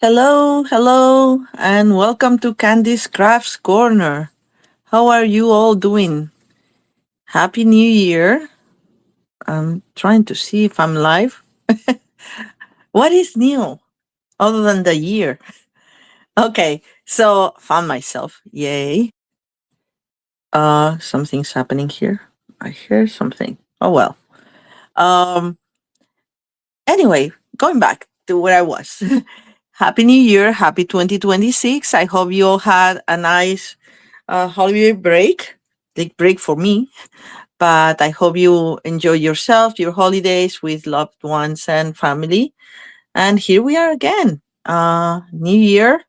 Hello, hello, and welcome to Candy's Crafts Corner. How are you all doing? Happy New Year. I'm trying to see if I'm live. What is new other than the year? Okay, so found myself. Yay. Something's happening here. I hear something. Oh well. Um anyway, going back to where I was. Happy New Year, happy 2026. I hope you all had a nice holiday break. Big break for me, but I hope you enjoy yourself, your holidays with loved ones and family. And here we are again, new year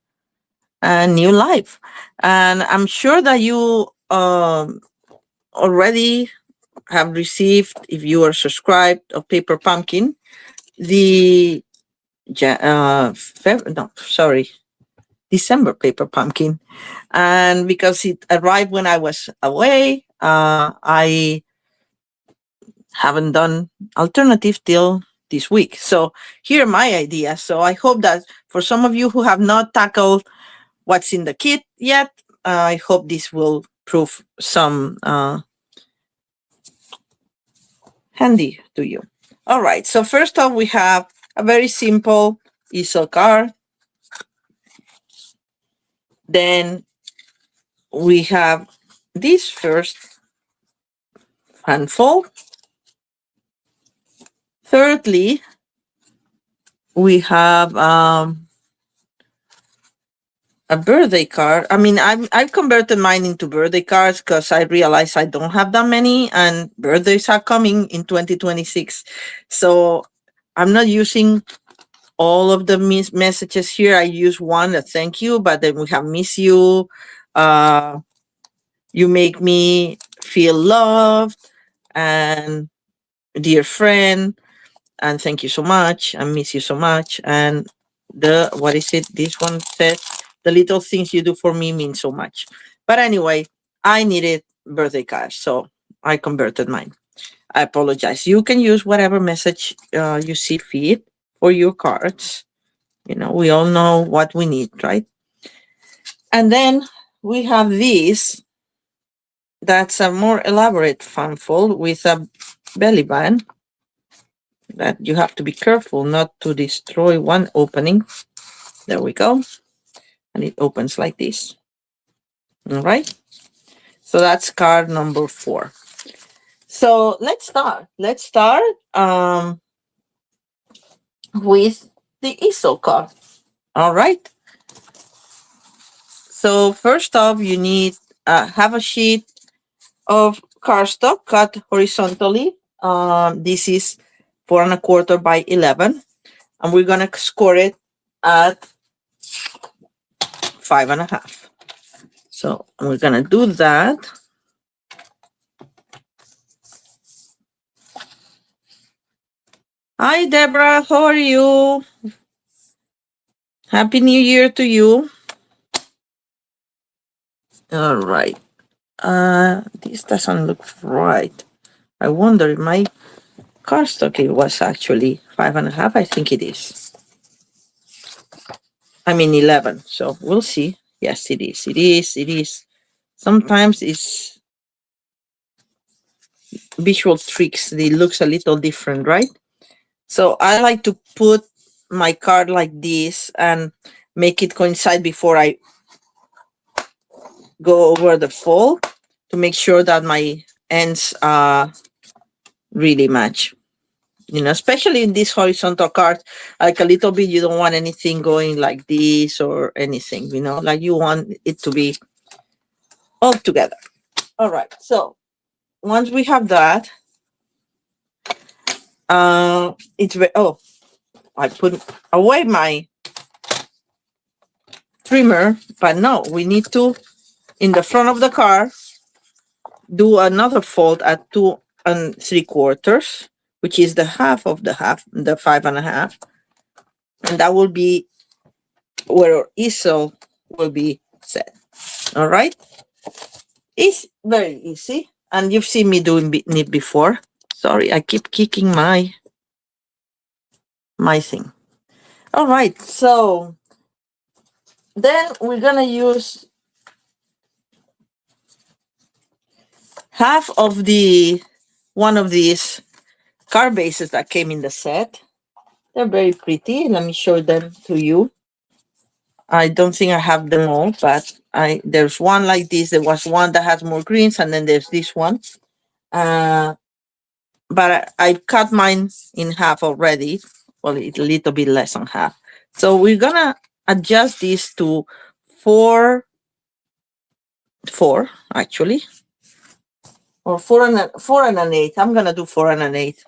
and new life. And I'm sure that you already have received, if you are subscribed of Paper Pumpkin, the no, sorry, December Paper Pumpkin. And because it arrived when I was away, I haven't done alternative till this week. So here are my ideas. So I hope that for some of you who have not tackled what's in the kit yet, I hope this will prove some handy to you. All right. So first off, we have a very simple easel card. Then we have this first handful. Thirdly, we have a birthday card. I mean, I've converted mine into birthday cards because I realize I don't have that many, and birthdays are coming in 2026. So I'm not using all of the messages here. I use one, a thank you, but then we have miss you. You make me feel loved, and dear friend, and thank you so much, and miss you so much. And the what is it? This one says the little things you do for me mean so much. But anyway, I needed birthday cards, so I converted mine. I apologize. You can use whatever message you see fit for your cards. You know, we all know what we need, right? And then we have this. That's a more elaborate fanfold with a belly band that you have to be careful not to destroy one opening. There we go. And it opens like this. All right. So that's card number 4. So let's start. Let's start with the easel card. All right. So first off, you need have a sheet of cardstock cut horizontally. This is 4 1/4 by 11, and we're gonna score it at 5 1/2. So we're gonna do that. Hi, Deborah. How are you? Happy New Year to you. All right. This doesn't look right. I wonder if my cardstock it was actually 5 1/2. I think it is. I mean 11. So we'll see. Yes, it is. It is. It is. Sometimes it's visual tricks. It looks a little different, right? So I like to put my card like this and make it coincide before I go over the fold to make sure that my ends really match. You know, especially in this horizontal card, like a little bit, you don't want anything going like this or anything, you know, like you want it to be all together. All right. So once we have that, oh, I put away my trimmer, but no, we need to, in the front of the card, do another fold at 2 3/4, which is the half of the half, the 5 1/2. And that will be where our easel will be set. All right. It's very easy. And you've seen me doing it before. Sorry, I keep kicking my thing. All right. So Then we're gonna use half of the one of these card bases that came in the set. They're very pretty. Let me show them to you. I don't think I have them all, but there's one like this. There was one that has more greens, and then there's this one. But I cut mine in half already. Well, it's a little bit less than half. So we're gonna adjust this to four actually, or four and an eighth. I'm gonna do 4 and an eighth.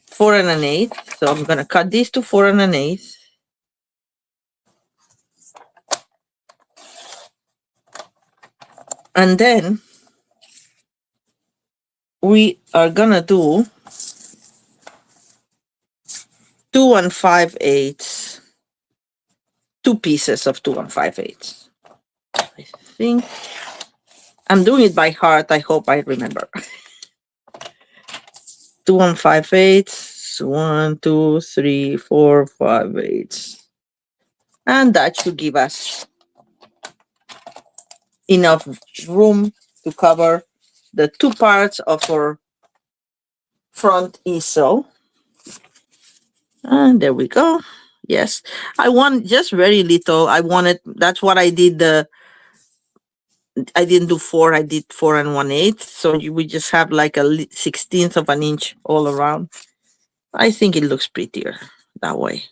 4 and an eighth. So I'm gonna cut this to 4 and an eighth. And then we are gonna do 2 and 5/8. 2 pieces of 2 and 5/8. I think I'm doing it by heart. I hope I remember. 2 and 5/8. 1, 2, 3, 4, 5/8. And that should give us enough room to cover the 2 parts of our front easel. And there we go. Yes, I want just very little. That's what I did. I didn't do 4, I did 4 and 1/8. So we just have like a 16th of an inch all around. I think it looks prettier that way.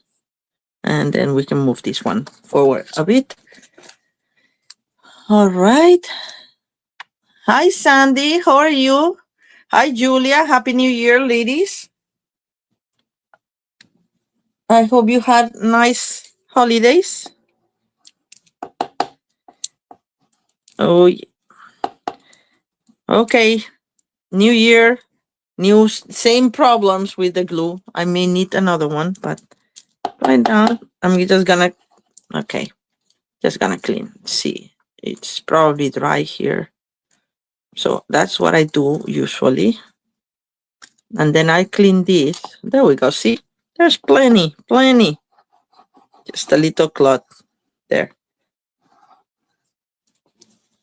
And then we can move this one forward a bit. All right. Hi, Sandy. How are you? Hi, Julia. Happy New Year, ladies. I hope you had nice holidays. Oh, okay. New year, same problems with the glue. I may need another one, but right now I'm just gonna, okay, just gonna clean. See, it's probably dry here. So that's what I do usually. And then I clean this. There we go. See, there's plenty. Just a little cloth there.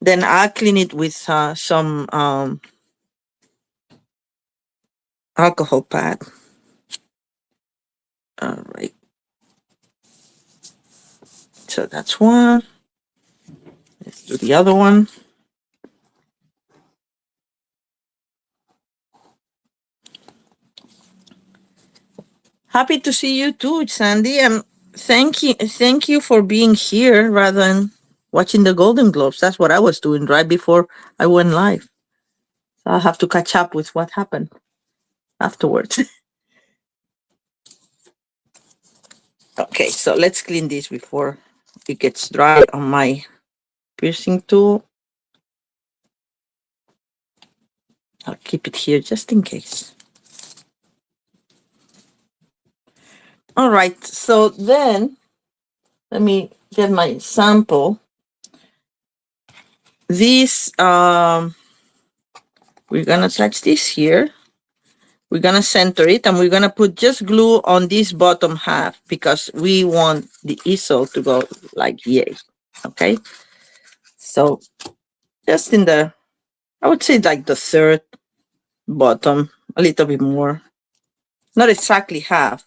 Then I'll clean it with some alcohol pad. All right. So that's one. Let's do the other one. Happy to see you too, Sandy, and thank you for being here rather than watching the Golden Globes. That's what I was doing right before I went live. So I'll have to catch up with what happened afterwards. Okay, so let's clean this before it gets dry on my piercing tool. I'll keep it here just in case. All right, so then let me get my sample. This, we're gonna touch this here. We're gonna center it and we're gonna put just glue on this bottom half because we want the easel to go like yay. Okay, so just in the, I would say like the third bottom, a little bit more, not exactly half.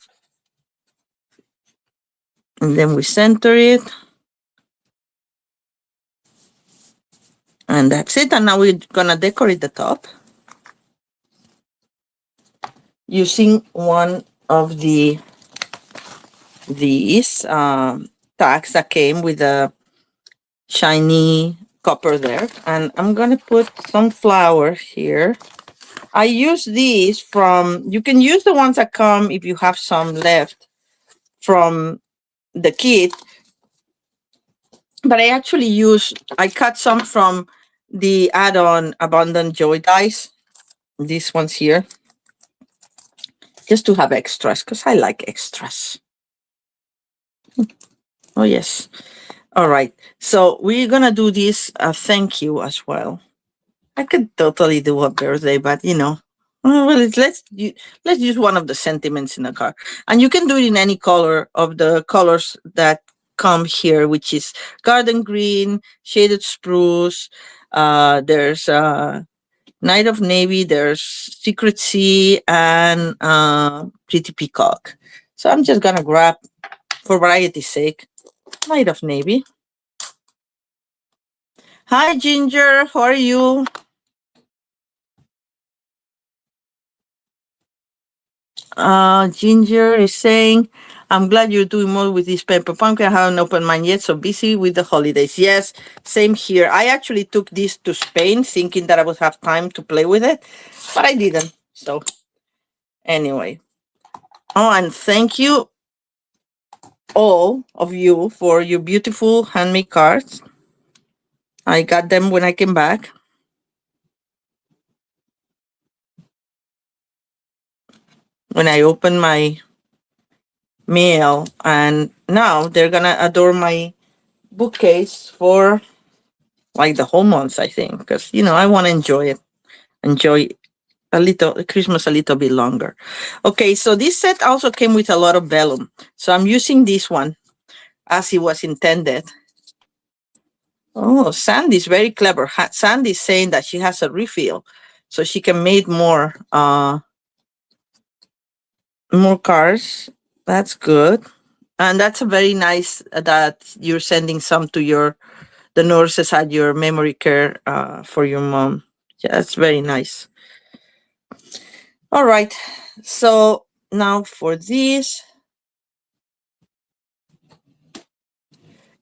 And then we center it. And that's it. And now we're gonna decorate the top using one of these tags that came with a shiny copper there. And I'm gonna put some flowers here. I use these from, you can use the ones that come if you have some left from the kit. But I cut some from the add-on Abundant Joy dies. These ones here. Just to have extras, because I like extras. Oh, yes. All right. So we're going to do this thank you as well. I could totally do a birthday, but let's use one of the sentiments in the card. And you can do it in any color of the colors that comb here, which is garden green, shaded spruce. There's Night of Navy, there's Secret Sea, and Pretty Peacock. So I'm just gonna grab, for variety's sake, Night of Navy. Hi, Ginger. How are you? Ginger is saying, I'm glad you're doing more with this paper pumpkin. I haven't opened mine yet, so busy with the holidays. Yes, same here. I actually took this to Spain thinking that I would have time to play with it, but I didn't. So, anyway. Oh, and thank you all of you for your beautiful handmade cards. I got them when I came back. When I opened my mail, and now they're gonna adore my bookcase for like the whole month, I think, because I want to enjoy a little Christmas a little bit longer. Okay, so this set also came with a lot of vellum, so I'm using this one as it was intended. Oh, Sandy's very clever. Sandy's saying that she has a refill, so she can make more cards. That's good, and that's a very nice that you're sending some to the nurses at your memory care for your mom. Yeah, that's very nice. All right, so now for this.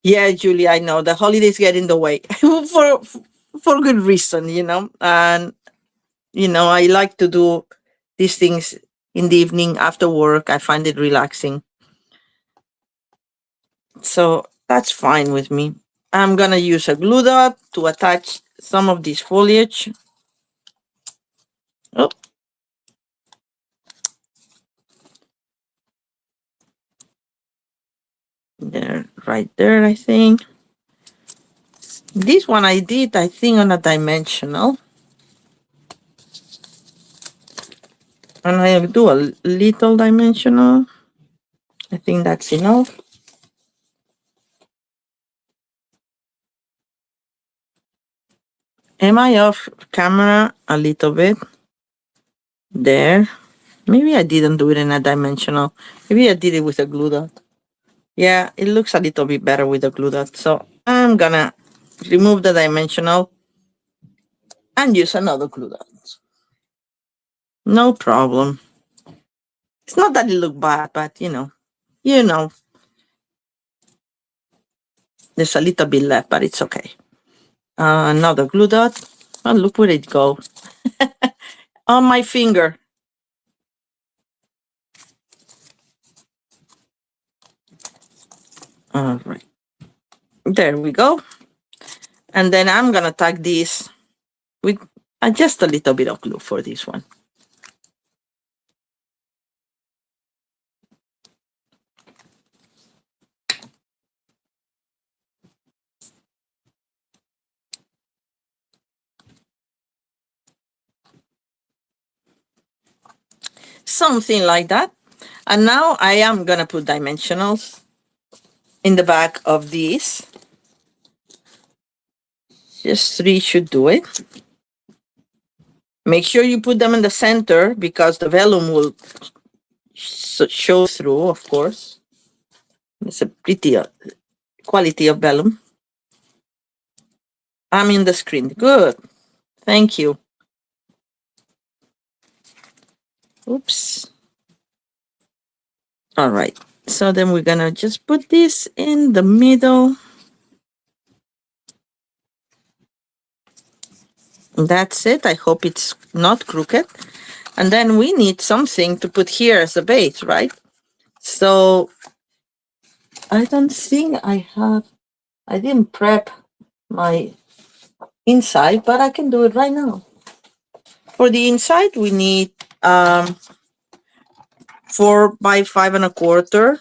Yeah, Julie, I know the holidays get in the way for good reason, and I like to do these things in the evening after work. I find it relaxing, so that's fine with me. I'm gonna use a glue dot to attach some of this foliage. Oh, there, right there, I think. This one I did, I think, on a dimensional. And I'll do a little dimensional. I think that's enough. Am I off camera a little bit? There. Maybe I didn't do it in a dimensional. Maybe I did it with a glue dot. Yeah, it looks a little bit better with a glue dot. So I'm gonna remove the dimensional and use another glue dot. No problem. It's not that it look bad, but there's a little bit left, but it's okay. Another glue dot. Oh, look where it go. On my finger. All right. There we go. And then I'm gonna tag this with just a little bit of glue for this one. Something like that. And now I am gonna put dimensionals in the back of these. Just 3 should do it. Make sure you put them in the center because the vellum will show through, of course. It's a pretty quality of vellum. I'm in the screen. Good. Thank you. Oops. All right. So then we're gonna just put this in the middle. That's it. I hope it's not crooked. And then we need something to put here as a base, right? So I don't think I didn't prep my inside, but I can do it right now. For the inside, we need 4 by 5 1/4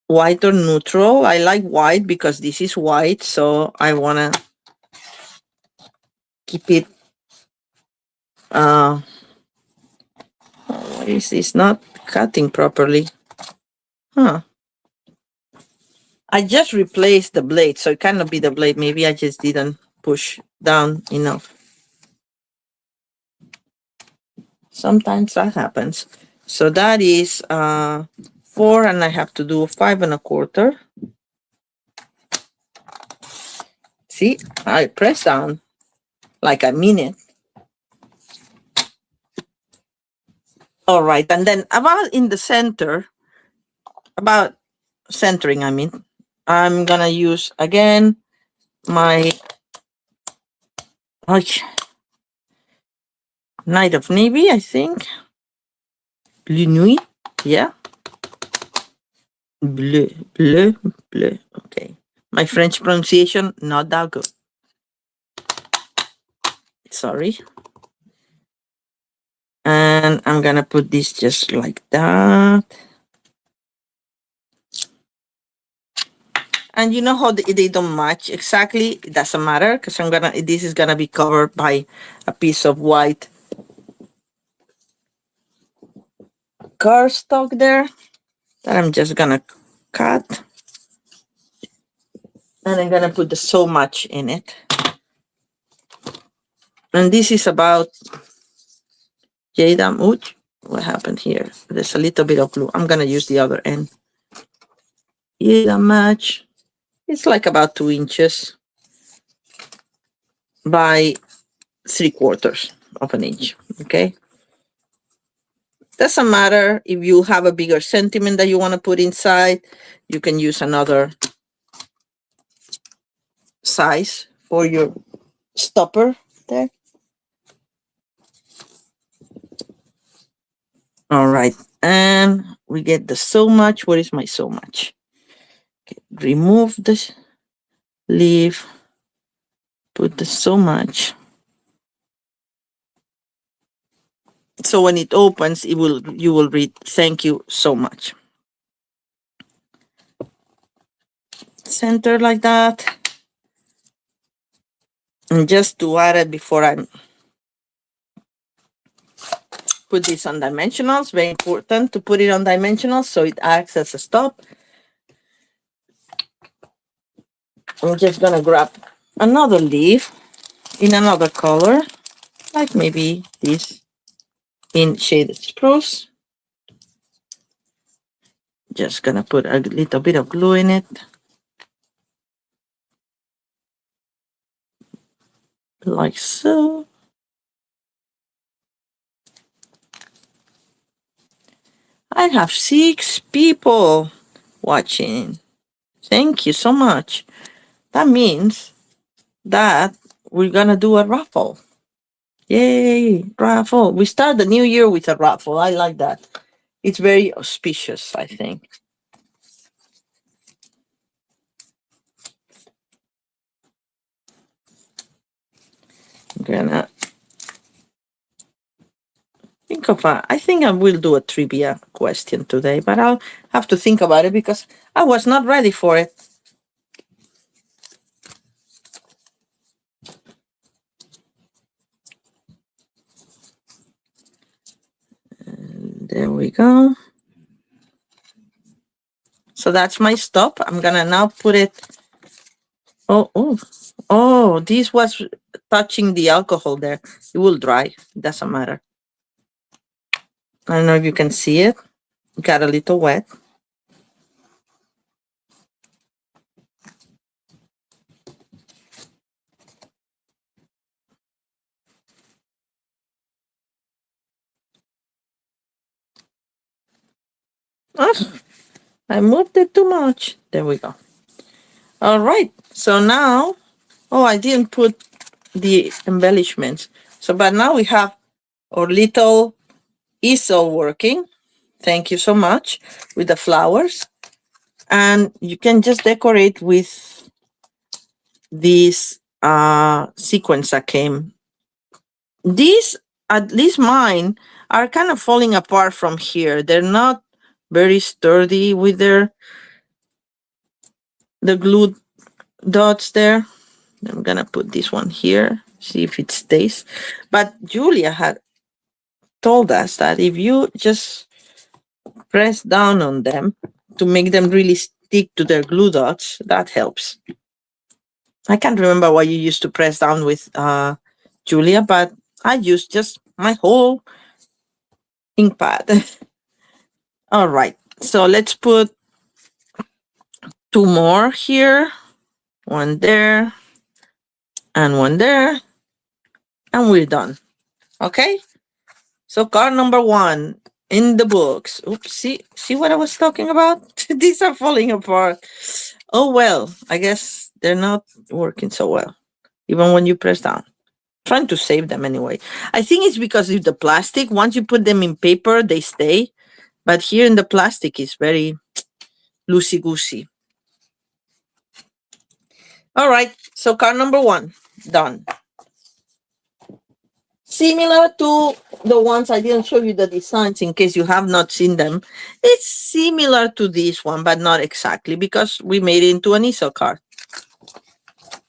white or neutral. I like white because this is white, so I wanna keep it. Why is this not cutting properly? Huh? I just replaced the blade, so it cannot be the blade. Maybe I just didn't push down enough. Sometimes that happens. So that is 4, and I have to do 5 1/4. See, I press down like I mean it. All right, and then about in the center, about centering, I mean, I'm gonna use again my Night of Navy, I think. Bleu Nuit, yeah. Bleu, bleu, bleu. Okay. My French pronunciation, not that good. Sorry. And I'm gonna put this just like that. And you know how they don't match exactly? It doesn't matter because this is gonna be covered by a piece of white cardstock there that I'm just gonna cut. And I'm gonna put the so much in it. And this is about Jadam. Ooh, what happened here? There's a little bit of glue. I'm gonna use the other end. Jadam match. It's like about 2 inches by 3/4 of an inch. Okay. Doesn't matter if you have a bigger sentiment that you want to put inside. You can use another size for your stopper there. All right, and we get the so much. Where is my so much? Okay, remove the leaf, put the so much. So when it opens, you will read thank you so much. Center like that. And just to add it before I put this on dimensionals, very important to put it on dimensionals so it acts as a stop. I'm just gonna grab another leaf in another color, like maybe this in shaded spruce. Just gonna put a little bit of glue in it. Like so. I have 6 people watching. Thank you so much. That means that we're gonna do a raffle. Yay, raffle. We start the new year with a raffle. I like that. It's very auspicious, I think. I'm gonna think of I think I will do a trivia question today, but I'll have to think about it because I was not ready for it. And there we go. So that's my stop. I'm gonna now put it. Oh, this was touching the alcohol there. It will dry. It doesn't matter. I don't know if you can see it. Got a little wet. Oh, I moved it too much. There we go. All right. So now, I didn't put the embellishments. So, but now we have our little easel working. Thank you so much with the flowers. And you can just decorate with this sequence that came. These, at least mine, are kind of falling apart from here. They're not very sturdy with the glue dots there. I'm gonna put this one here, see if it stays. But Julia had told us that if you just press down on them to make them really stick to their glue dots. That helps. I can't remember what you used to press down with, Julia, but I used just my whole ink pad. All right, so let's put two more here, one there, and one there, and we're done. Okay, so card number one in the books. Oops, see what I was talking about? These are falling apart. Oh well, I guess they're not working so well, even when you press down. Trying to save them anyway. I think it's because of the plastic. Once you put them in paper, they stay. But here in the plastic, it's very loosey-goosey. All right, so card number one, done. Similar to the ones I didn't show you the designs in case you have not seen them. It's similar to this one, but not exactly because we made it into an easel card.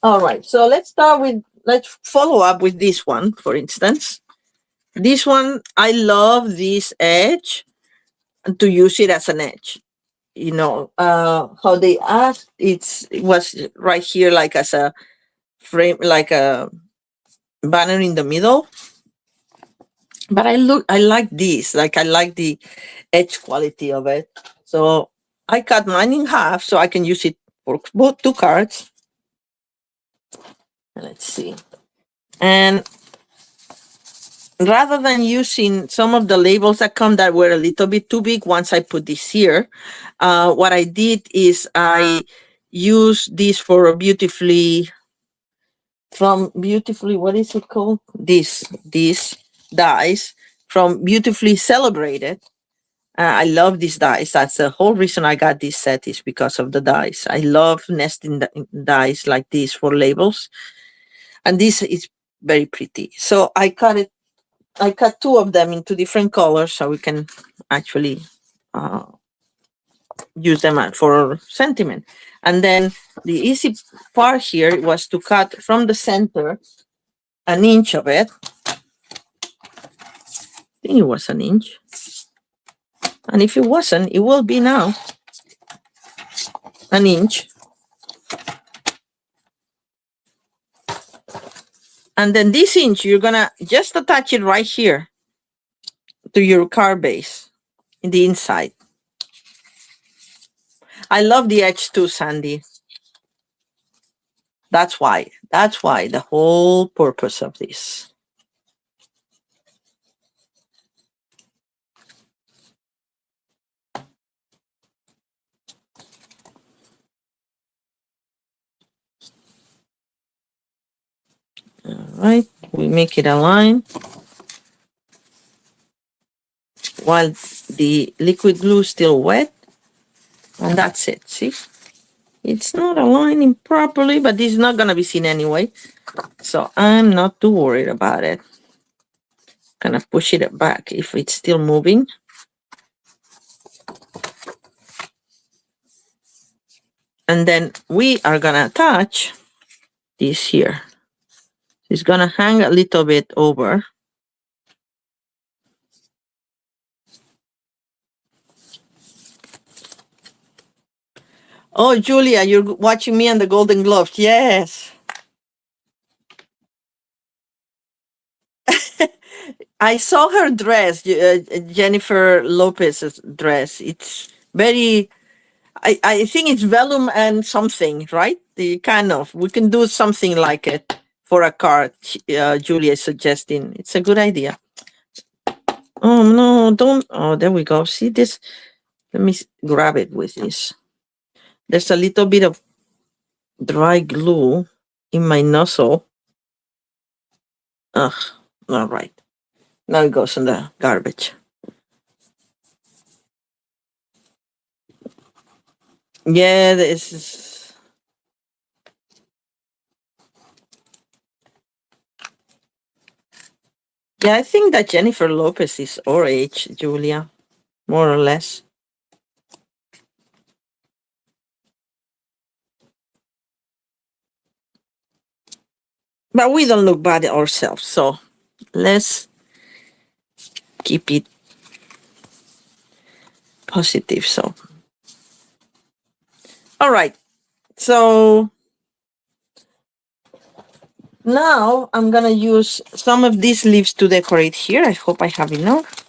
All right, so let's follow up with this one, for instance. This one, I love this edge to use it as an edge. You know, how they asked, it was right here like as a frame, like a banner in the middle. But I like this, like I like the edge quality of it. So I cut mine in half so I can use it for both two cards. Let's see. And rather than using some of the labels that come that were a little bit too big, once I put this here, what I did is I used this for a beautifully, what is it called? These dies from Beautifully Celebrated. I love these dies. That's the whole reason I got this set, is because of the dies. I love nesting dies like this for labels. And this is very pretty. So I cut two of them into different colors so we can actually use them for sentiment. And then the easy part here was to cut from the center an inch of it. I think it was an inch. And if it wasn't, it will be now an inch. And then this inch, you're gonna just attach it right here to your card base in the inside. I love the edge too, Sandy. That's why the whole purpose of this. All right, we make it align while the liquid glue is still wet, and that's it. See, it's not aligning properly, but this is not gonna be seen anyway, so I'm not too worried about it. Kind of push it back if it's still moving. And then we are gonna attach this here. It's gonna hang a little bit over. Oh, Julia, you're watching me and the Golden Globes. Yes. I saw her dress, Jennifer Lopez's dress. It's very, I think it's vellum and something, right? The kind of, we can do something like it for a card. Julia is suggesting. It's a good idea. Oh, no, don't. Oh, there we go. See this? Let me grab it with this. There's a little bit of dry glue in my nozzle. Ugh, all right. Now it goes in the garbage. Yeah, this is. Yeah, I think that Jennifer Lopez is our age, Julia, more or less. But we don't look bad ourselves, so let's keep it positive. So All right. So now I'm gonna use some of these leaves to decorate here. I hope I have enough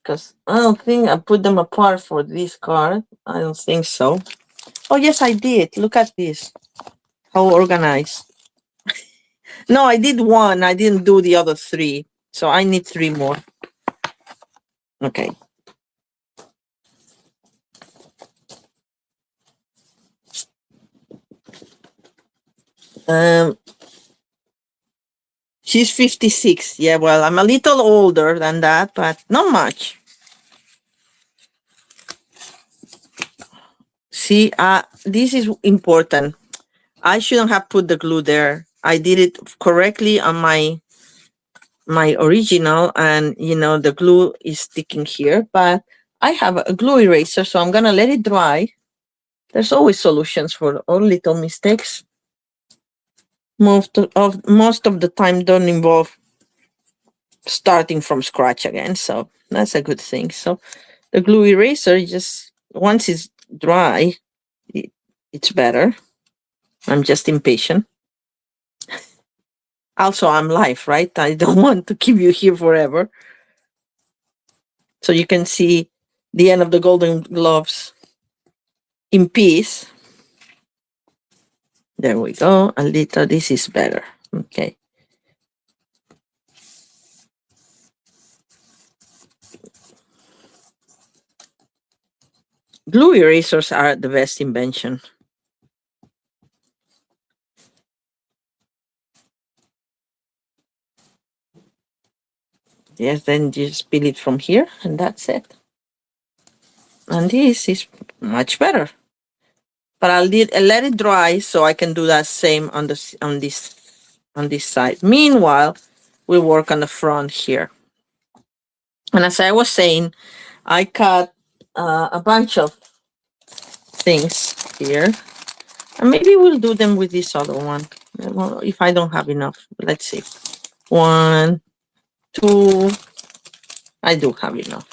because I don't think I put them apart for this card. I don't think so. Oh yes, I did. Look at this. How organized. No, I did one. I didn't do the other three. So I need three more. Okay. Um, she's 56. Yeah, well, I'm a little older than that, but not much. See, this is important. I shouldn't have put the glue there. I did it correctly on my original, and the glue is sticking here, but I have a glue eraser, so I'm gonna let it dry. There's always solutions for all little mistakes. Most of the time don't involve starting from scratch again, so that's a good thing. So the glue eraser, just once it's dry, it's better. I'm just impatient. Also, I'm live, right? I don't want to keep you here forever. So you can see the end of the golden gloves in peace. There we go. A little, this is better. Okay. Glue erasers are the best invention. Yes, then just peel it from here, and that's it. And this is much better. But I'll let it dry so I can do that same on this side. Meanwhile, we work on the front here. And as I was saying, I cut a bunch of things here. And maybe we'll do them with this other one. Well, if I don't have enough, let's see. 1, 2. I do have enough.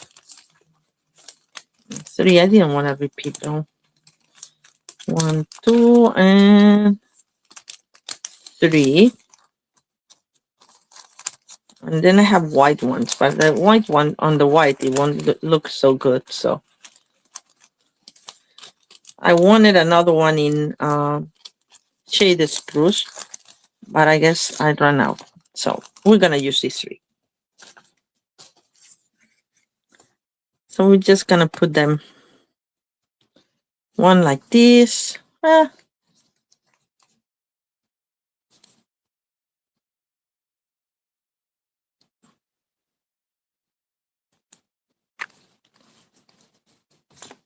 3. I didn't want to repeat them. 1, 2, and 3. And then I have white ones, but the white one on the white, it won't look so good. So I wanted another one in shaded spruce, but I guess I ran out. So we're going to use these 3. So we're just going to put them one like this.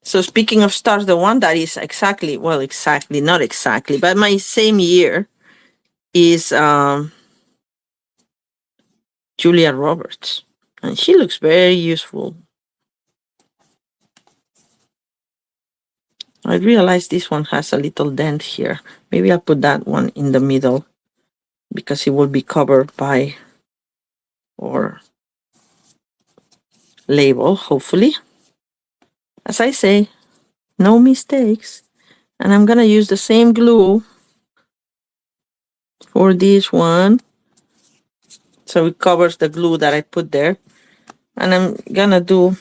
So speaking of stars, the one that is not exactly, but my same year is Julia Roberts. And she looks very useful. I realized this one has a little dent here. Maybe I'll put that one in the middle because it will be covered by or label, hopefully. As I say, no mistakes. And I'm going to use the same glue for this one. So it covers the glue that I put there. And I'm going to do,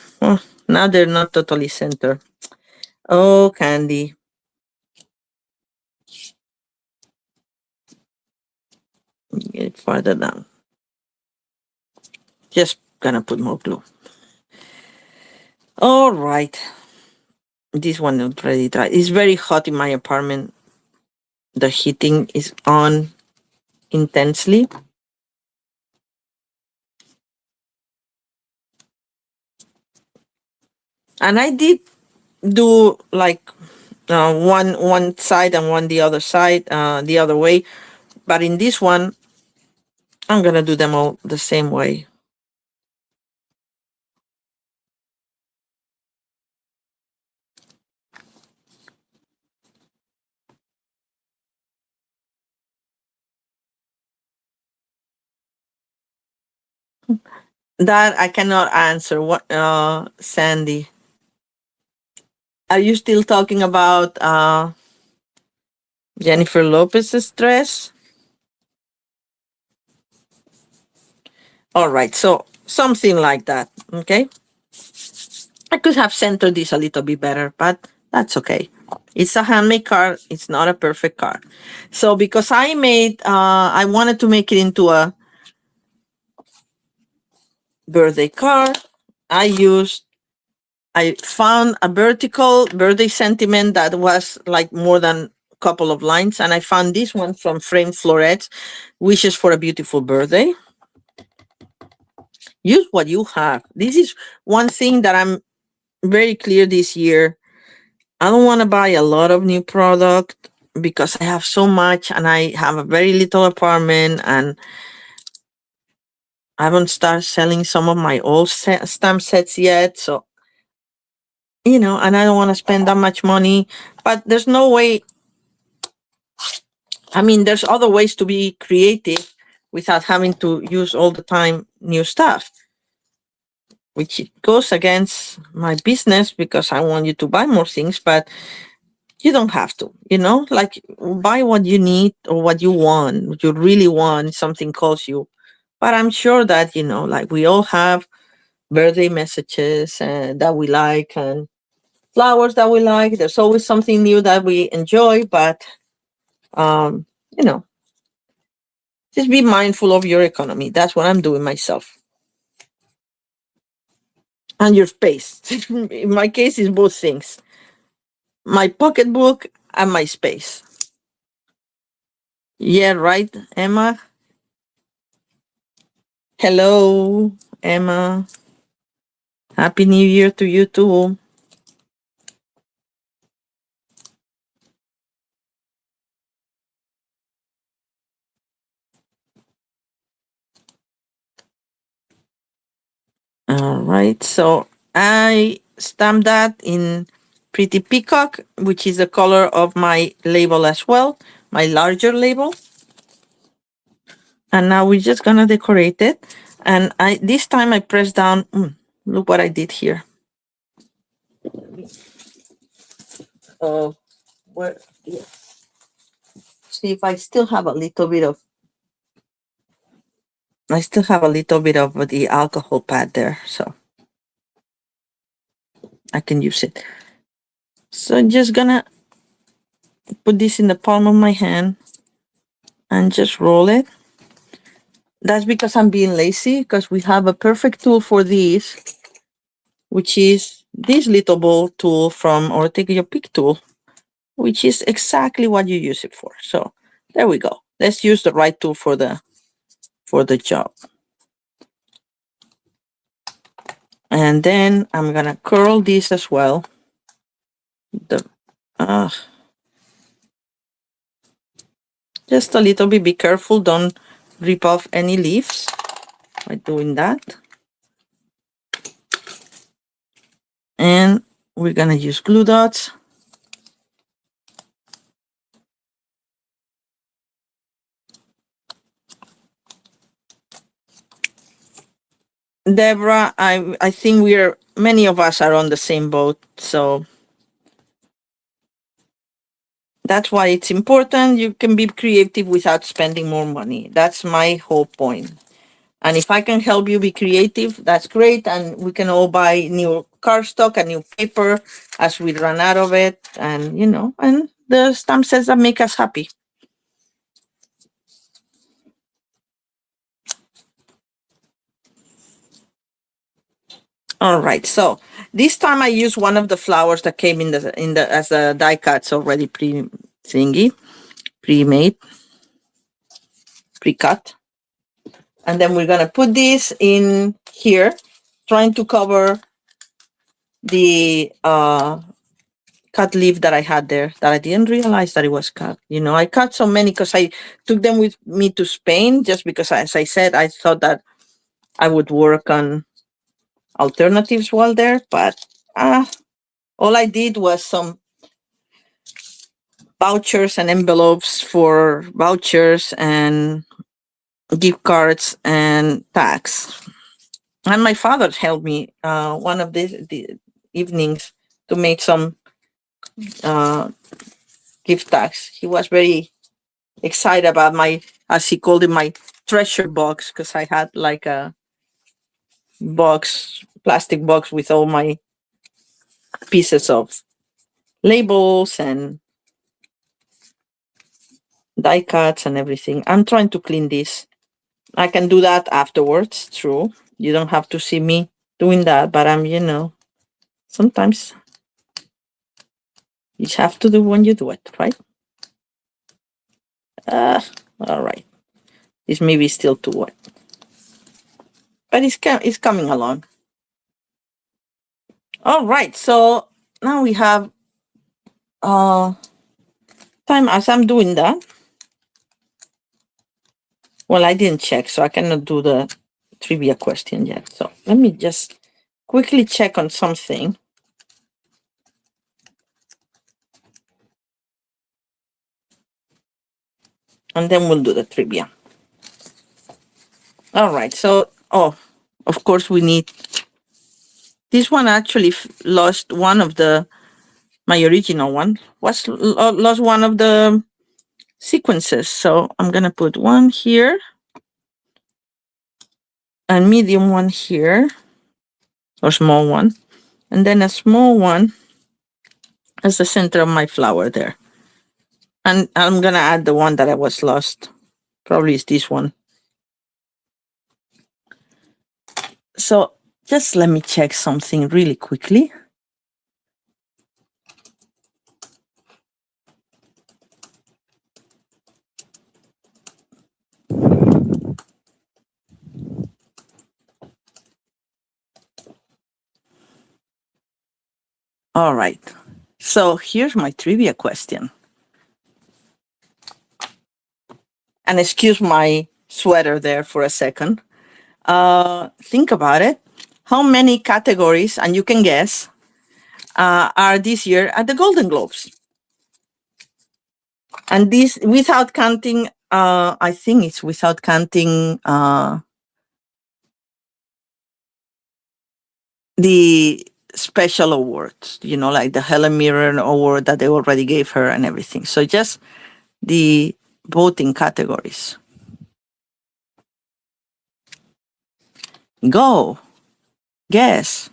now they're not totally centered. Oh, Candy. Get it farther down. Just going to put more glue. All right. This one already dry. It's very hot in my apartment. The heating is on intensely. And I did do like one side and one the other side, the other way. But in this one, I'm going to do them all the same way. That I cannot answer. What, Sandy? Are you still talking about Jennifer Lopez's dress. All right, so something like that. Okay. I could have centered this a little bit better, but that's okay. It's a handmade card. It's not a perfect card. So because I wanted to make it into a birthday card, I found a vertical birthday sentiment that was like more than a couple of lines. And I found this one from Frame Florets, Wishes for a Beautiful Birthday. Use what you have. This is one thing that I'm very clear this year. I don't want to buy a lot of new product because I have so much and I have a very little apartment and I haven't started selling some of my old stamp sets yet. So, and I don't want to spend that much money, but there's no way. I mean, there's other ways to be creative without having to use all the time new stuff, which goes against my business because I want you to buy more things, but you don't have to, like buy what you need or what you want, what you really want, something calls you. But I'm sure that, like we all have birthday messages that we like and flowers that we like. There's always something new that we enjoy, but, um, you know, just be mindful of your economy. That's what I'm doing myself. And your space. In my case, it's both things. My pocketbook and my space. Yeah, right, Emma? Hello, Emma. Happy New Year to you too. All right, so I stamped that in Pretty Peacock, which is the color of my label as well, my larger label. And now we're just gonna decorate it. And this time I pressed down, look what I did here. Where, yeah. See if I still have a little bit of, the alcohol pad there, so I can use it. So I'm just gonna put this in the palm of my hand and just roll it. That's because I'm being lazy, because we have a perfect tool for this, which is this little ball tool from, or take your pick tool, which is exactly what you use it for. So there we go. Let's use the right tool for the job. And then I'm gonna curl this as well. Just a little bit. Be careful. Don't rip off any leaves by doing that. And we're gonna use glue dots. Deborah, I think many of us are on the same boat, so that's why it's important. You can be creative without spending more money. That's my whole point. And if I can help you be creative, that's great. And we can all buy new cardstock and new paper as we run out of it. And, and the stamp sets that make us happy. All right. So this time I use one of the flowers that came in the as a die cuts already pre-made, pre-cut. And then we're going to put this in here, trying to cover the cut leaf that I had there that I didn't realize that it was cut. I cut so many because I took them with me to Spain just because, as I said, I thought that I would work on alternatives while there. But all I did was some vouchers and envelopes for vouchers and gift cards and tags. And my father helped me one of the evenings to make some gift gift tags. He was very excited about my, as he called it, my treasure box, because I had like a box, plastic box with all my pieces of labels and die cuts and everything. I'm trying to clean this. I can do that afterwards, true. You don't have to see me doing that, but I'm, sometimes you have to do when you do it, right? All right. This maybe still too wet, but it's coming along. All right. So now we have time as I'm doing that. Well, I didn't check, so I cannot do the trivia question yet. So let me just quickly check on something. And then we'll do the trivia. All right. So, of course, we need this one. Actually lost one of my original one was lost one of the sequences. So I'm gonna put one here and medium one here, or small one, and then a small one as the center of my flower there. And I'm gonna add the one that I was lost. Probably is this one. So just let me check something really quickly. All right. So here's my trivia question. And excuse my sweater there for a second. Think about it. How many categories, and you can guess, are this year at the Golden Globes? And this without counting, I think it's without counting the special awards, like the Helen Mirren award that they already gave her and everything. So just the voting categories. Go. Guess.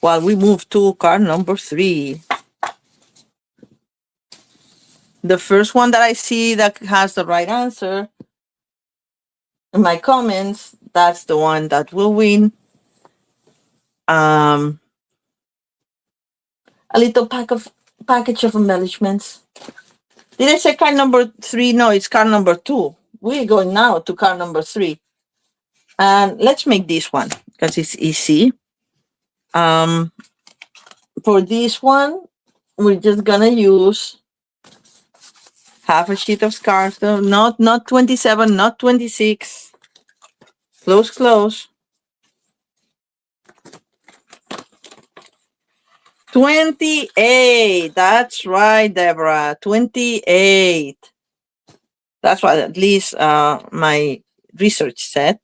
While we move to card number 3. The first one that I see that has the right answer in my comments, that's the one that will win a little package of embellishments. Did I say card number 3? No, it's card number 2. We're going now to card number 3. And let's make this one because it's easy. For this one, we're just gonna use half a sheet of cardstock, not 27, not 26. Close. 28. That's right, Deborah. 28. That's what at least my research said.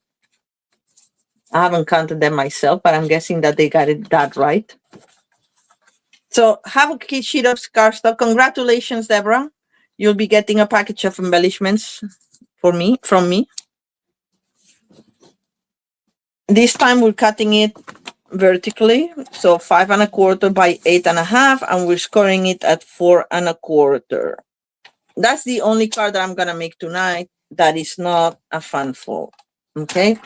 I haven't counted them myself, but I'm guessing that they got that right. So have a sheet of cardstock. Congratulations, Deborah. You'll be getting a package of embellishments from me. This time we're cutting it vertically, so 5 1/4 by 8 1/2, and we're scoring it at 4 1/4. That's the only card that I'm gonna make tonight that is not a fan fold. Okay.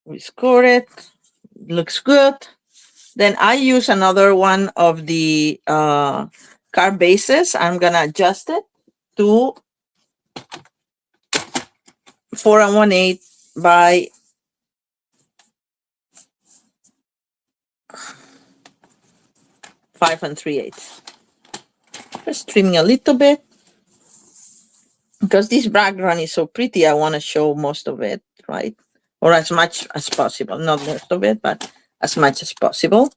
We score it. Looks good. Then I use another one of the card bases. I'm gonna adjust it to 4 1/8 by 5 3/8. Just trimming a little bit because this background is so pretty. I want to show most of it, right? Or as much as possible. Not most of it, but as much as possible.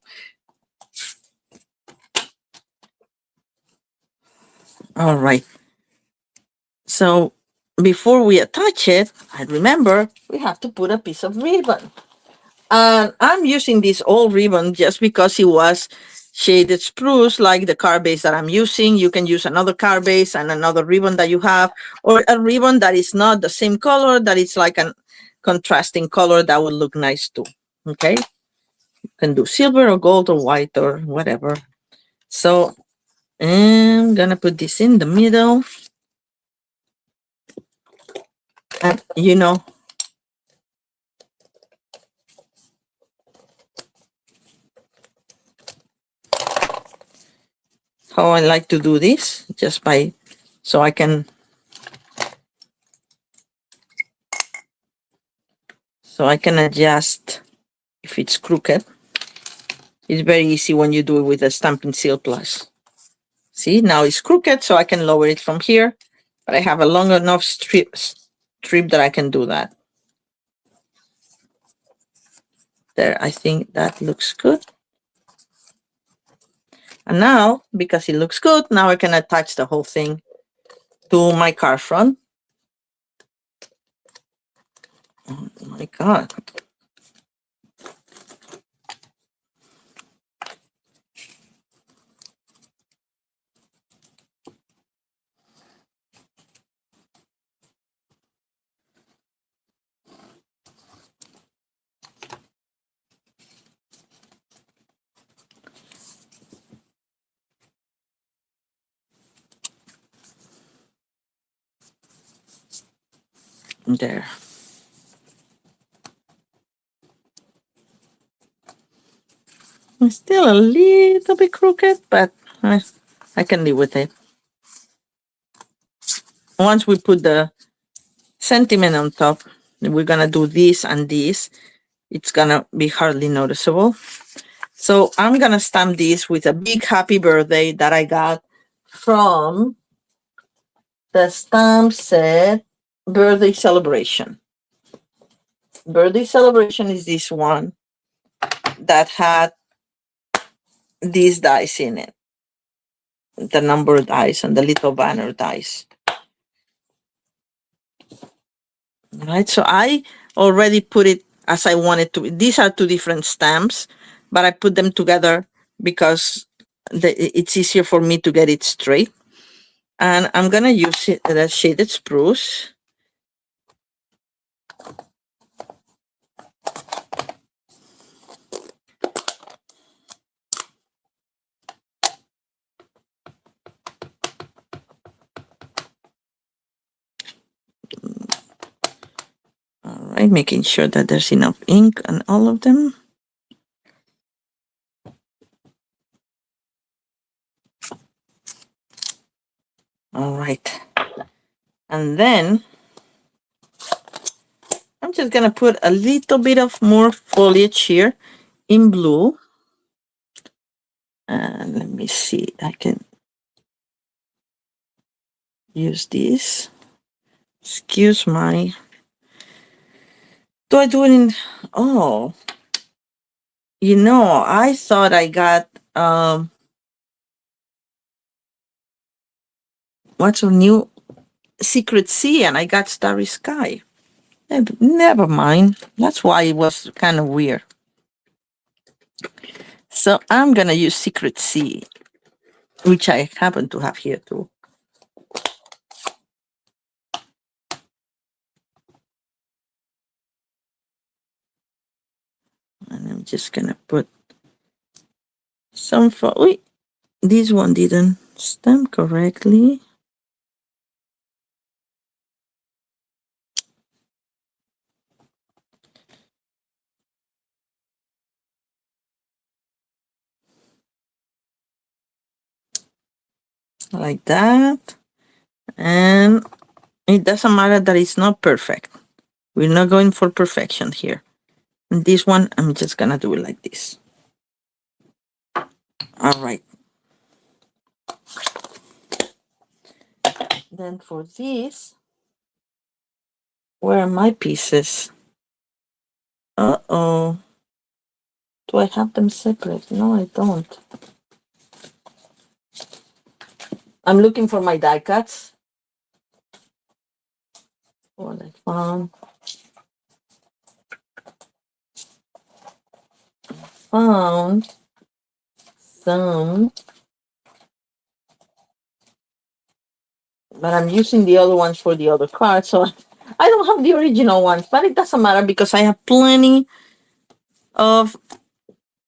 All right. So before we attach it, I remember we have to put a piece of ribbon. And I'm using this old ribbon just because it was shaded spruce, like the card base that I'm using. You can use another card base and another ribbon that you have, or a ribbon that is not the same color, that is like a contrasting color that would look nice too. Okay, you can do silver or gold or white or whatever. So I'm gonna put this in the middle. And you know, how I like to do this, just by, so I can adjust if it's crooked. It's very easy when you do it with a Stampin' Seal Plus. See, now it's crooked, so I can lower it from here, but I have a long enough strip that I can do that. There, I think that looks good. And now, because it looks good, now I can attach the whole thing to my card front. Oh my God. There. It's still a little bit crooked, but I can live with it. Once we put the sentiment on top, we're gonna do this and this. It's gonna be hardly noticeable. So I'm gonna stamp this with a big happy birthday that I got from the stamp set birthday celebration. Birthday celebration is this one that had these dice in it, the number dice and the little banner dice. All right, so I already put it as I wanted to. These are two different stamps, but I put them together because it's easier for me to get it straight. And I'm gonna use it, the shaded spruce. All right, making sure that there's enough ink on all of them. All right. And then I'm just gonna put a little bit of more foliage here in blue. And let me see, I can use this. Excuse my, do I do it in, oh, you know, I thought I got, what's a new Secret Sea, and I got Starry Sky. Never mind. That's why it was kind of weird. So I'm gonna use Secret Sea, which I happen to have here too. And I'm just gonna put some for, wait, this one didn't stamp correctly. Like that. And it doesn't matter that it's not perfect. We're not going for perfection here. And this one, I'm just gonna do it like this. All right. Then for this, where are my pieces? Uh-oh. Do I have them separate? No, I don't. I'm looking for my die cuts. what I found. Found some, but I'm using the other ones for the other cards, so I don't have the original ones, but it doesn't matter because I have plenty of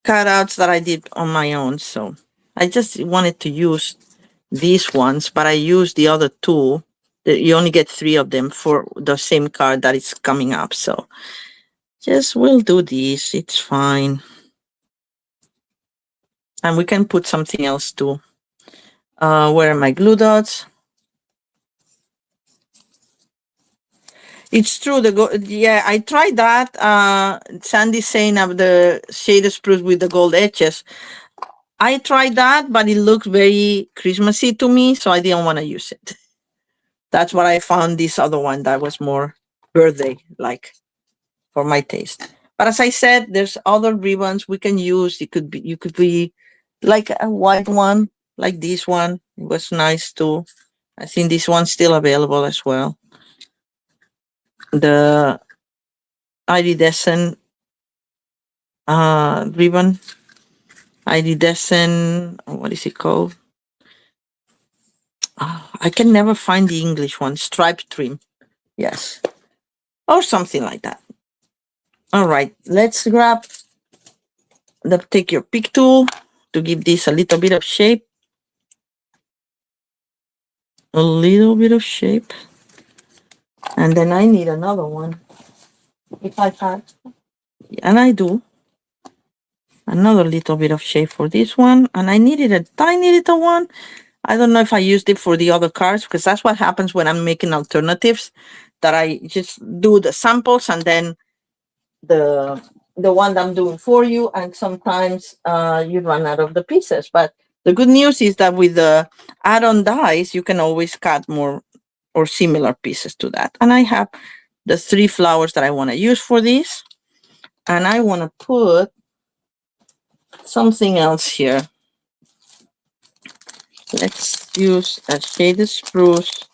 cutouts that I did on my own. So I just wanted to use these ones, but I used the other two. You only get 3 of them for the same card that is coming up. So just we'll do this. It's fine. And we can put something else too. Where are my glue dots? It's true. Yeah, I tried that. Sandy's saying of the shaded spruce with the gold edges. I tried that, but it looked very Christmassy to me, so I didn't want to use it. That's what I found this other one that was more birthday like for my taste. But as I said, there's other ribbons we can use. You could be like a white one, like this one. It was nice too. I think this one's still available as well. The iridescent ribbon. Iridescent, what is it called? I can never find the English one. Stripe trim. Yes. Or something like that. All right. Let's grab take your pick tool to give this a little bit of shape. A little bit of shape. And then I need another one. If I had. And I do. Another little bit of shape for this one. And I needed a tiny little one. I don't know if I used it for the other cards because that's what happens when I'm making alternatives, that I just do the samples and then the one that I'm doing for you, and sometimes you run out of the pieces. But the good news is that with the add-on dies, you can always cut more or similar pieces to that. And I have the 3 flowers that I want to use for this. And I want to put something else here. Let's use a shaded spruce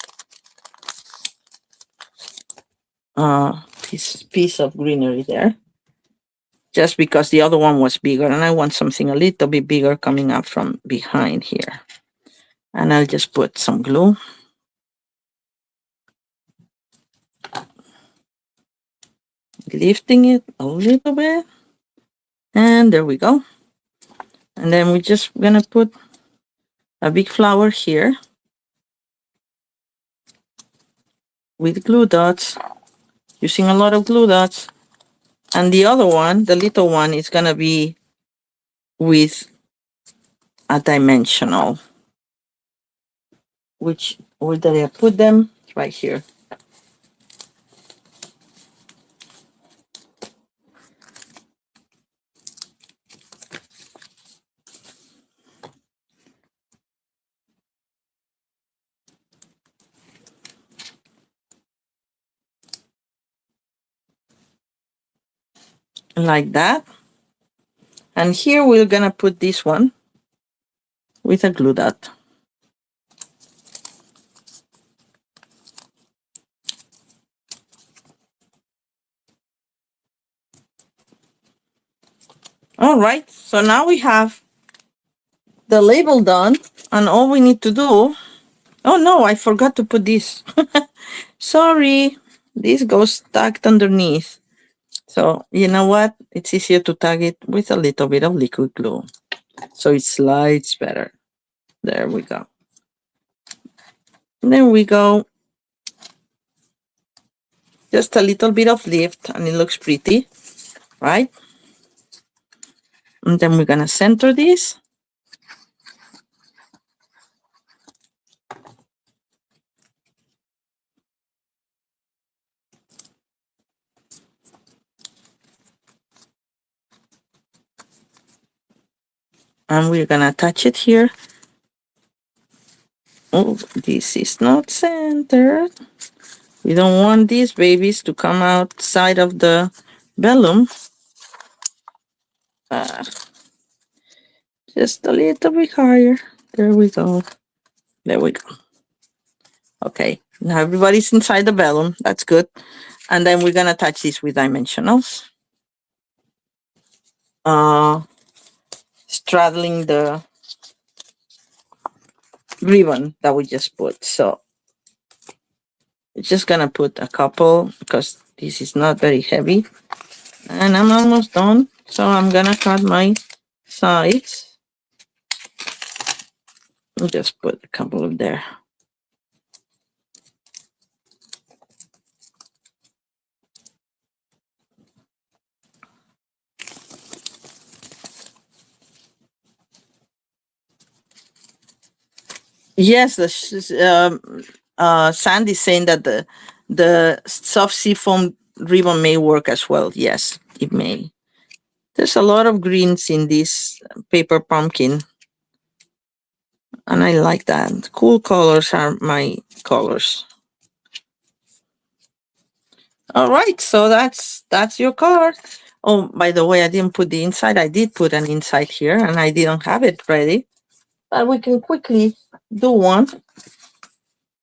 piece of greenery there. Just because the other one was bigger, and I want something a little bit bigger coming up from behind here. And I'll just put some glue. Lifting it a little bit. And there we go. And then we're just gonna put a big flower here with glue dots, using a lot of glue dots. And the other one, the little one, is gonna be with a dimensional. Where did I put them? Right here. Like that. And here we're gonna put this one with a glue dot. All right, so now we have the label done, and all we need to do, oh no, I forgot to put this. Sorry, this goes tucked underneath. So you know what? It's easier to tag it with a little bit of liquid glue, so it slides better. There we go. There we go. Just a little bit of lift, and it looks pretty, right? And then we're gonna center this. And we're gonna attach it here. Oh, this is not centered. We don't want these babies to come outside of the vellum. Just a little bit higher. There we go. There we go. Okay. Now everybody's inside the balloon. That's good. And then we're going to attach this with dimensionals. Straddling the ribbon that we just put. So we're just going to put a couple because this is not very heavy. And I'm almost done. So I'm going to cut my sides. I'll just put a couple of there. Yes, Sandy saying that the soft seafoam ribbon may work as well. Yes, it may. There's a lot of greens in this paper pumpkin, and I like that. Cool colors are my colors. All right, so that's your card. Oh, by the way, I didn't put the inside. I did put an inside here, and I didn't have it ready. But we can quickly do one.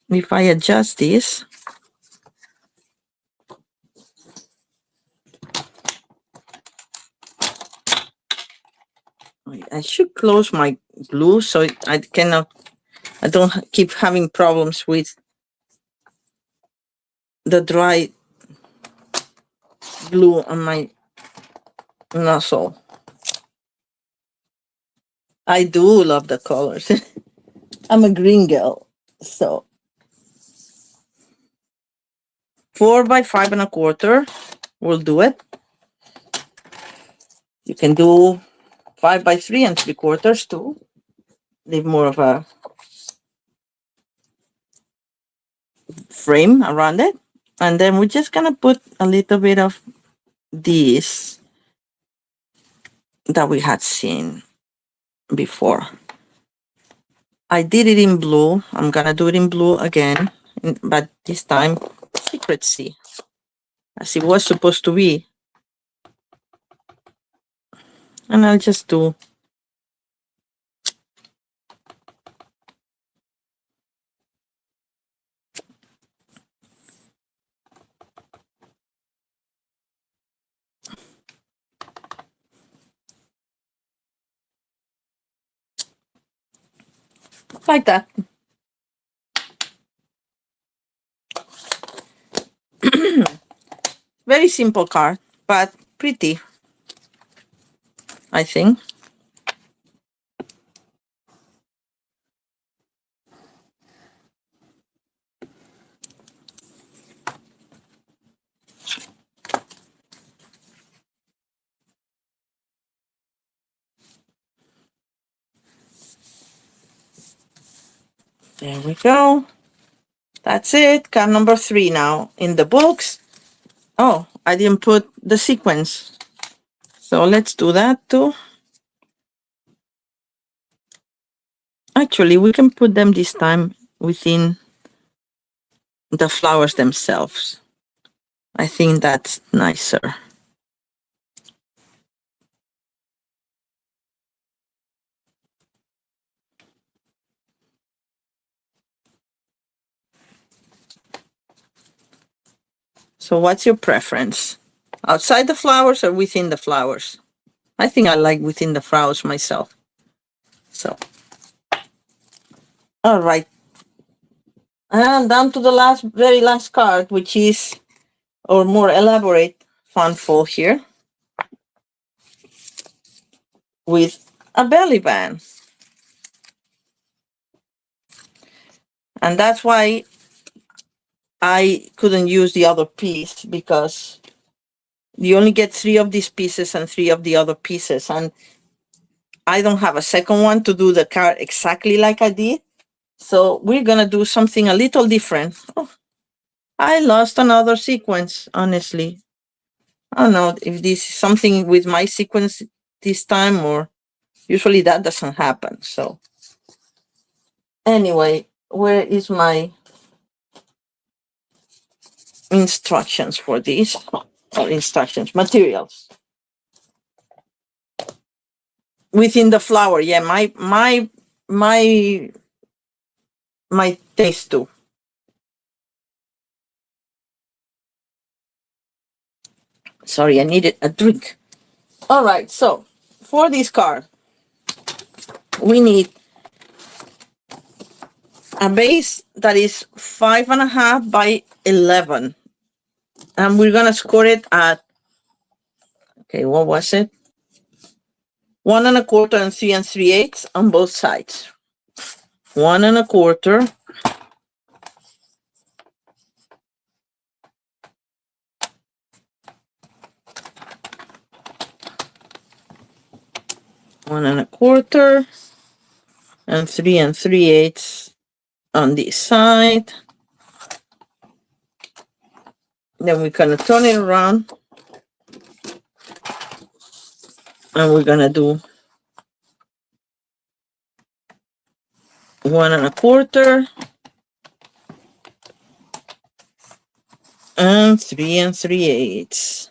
If I adjust this, I should close my glue so I don't keep having problems with the dry glue on my nozzle. I do love the colors. I'm a green girl, so 4 by 5 1/4 will do it. You can do 5 by 3 3/4 too. Leave more of a frame around it. And then we're just gonna put a little bit of this that we had seen before. I did it in blue. I'm gonna do it in blue again, but this time secrecy, as it was supposed to be. And I'll just do like that. Very simple card, but pretty, I think. There we go. That's it. Card number 3 now in the books. Oh, I didn't put the sequence. So let's do that too. Actually, we can put them this time within the flowers themselves. I think that's nicer. So what's your preference? Outside the flowers or within the flowers? I think I like within the flowers myself. So, all right. And down to the very last card, which is our more elaborate fun fold here with a belly band. And that's why I couldn't use the other piece, because you only get 3 of these pieces and 3 of the other pieces. And I don't have a second one to do the card exactly like I did. So we're going to do something a little different. Oh, I lost another sequence, honestly. I don't know if this is something with my sequence this time, or usually that doesn't happen. So anyway, where is my instructions for this? Or instructions, materials. Within the flower, yeah, my taste too. Sorry, I needed a drink. All right, so for this card, we need a base that is 5.5 by 11. And we're gonna score it at, okay, what was it? 1.25 and 3 3/8 on both sides. 1.25. One and a quarter and 3 3/8 on this side. Then we're gonna turn it around and we're gonna do 1.25 and 3 3/8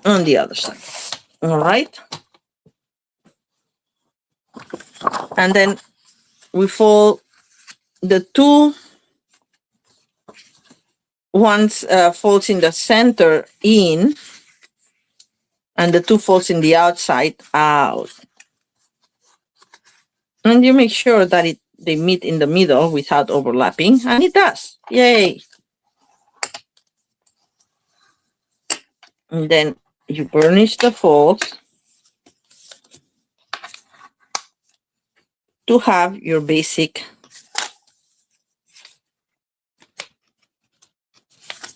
on the other side. All right. And then we fold the two ones folds in the center in, and the two folds in the outside out. And you make sure that they meet in the middle without overlapping, and it does. Yay. And then you burnish the folds to have your basic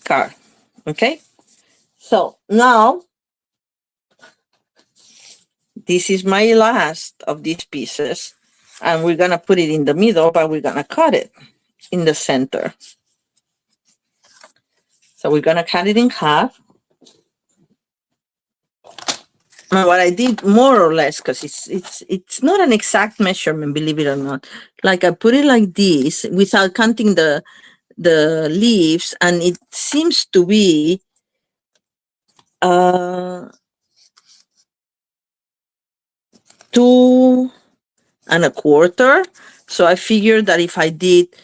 card. Okay, so now this is my last of these pieces, and we're gonna put it in the middle, but we're gonna cut it in the center. So we're gonna cut it in half. And what I did more or less, because it's not an exact measurement, believe it or not. Like I put it like this without counting the leaves, and it seems to be 2.25. So I figured that if I did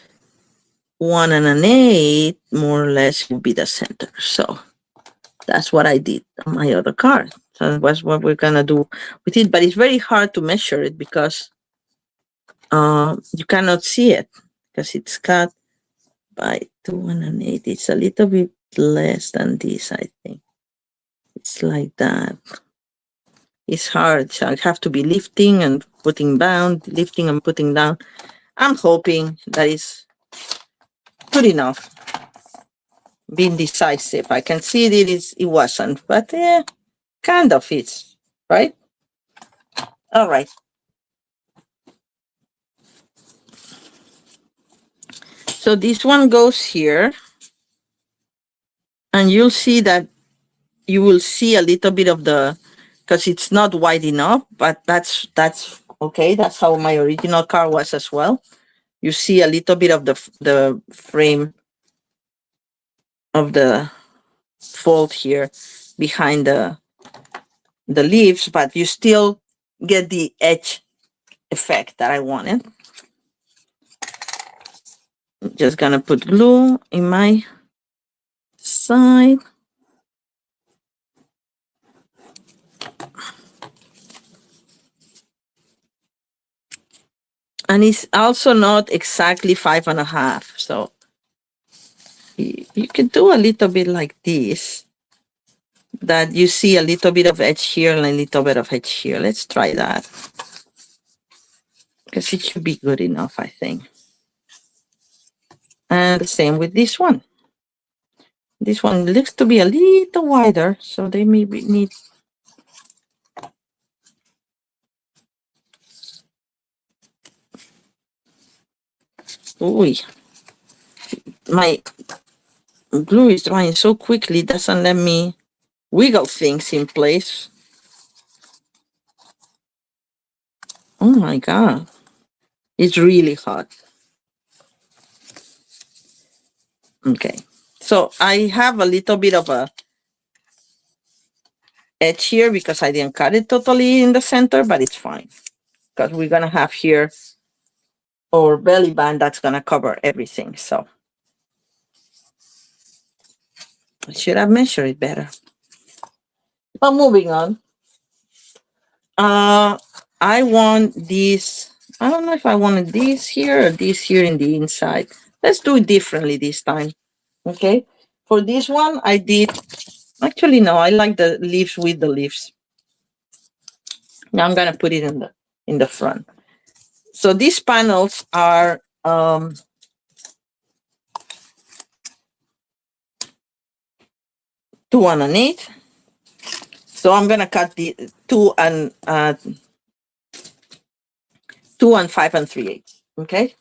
1 1/8, more or less would be the center. So that's what I did on my other card. So that's what we're gonna do with it. But it's very hard to measure it because you cannot see it because it's cut by 2 1/8. It's a little bit less than this, I think. It's like that. It's hard. So I have to be lifting and putting down, lifting and putting down. I'm hoping that is good enough. Being decisive. I can see that it wasn't, but yeah, kind of is, right? All right. So this one goes here, and you'll see that you will see a little bit of the, because it's not wide enough, but that's okay. That's how my original car was as well. You see a little bit of the frame of the fold here behind the leaves, but you still get the edge effect that I wanted. I'm just gonna put glue in my side. And it's also not exactly 5.5. So you can do a little bit like this, that you see a little bit of edge here and a little bit of edge here. Let's try that, because it should be good enough, I think. And the same with this one. This one looks to be a little wider, so they maybe need. Ooh, my glue is drying so quickly, it doesn't let me wiggle things in place. Oh my God. It's really hot. Okay. So I have a little bit of a edge here because I didn't cut it totally in the center, but it's fine. Because we're going to have here our belly band that's going to cover everything. So I should have measured it better. But moving on. I want this. I don't know if I wanted this here or this here in the inside. Let's do it differently this time. Okay. For this one, I did. Actually, no. I like the leaves with the leaves. Now I'm gonna put it in the front. So these panels are 2 1/8. So I'm gonna cut the 2 5 3/8. Okay.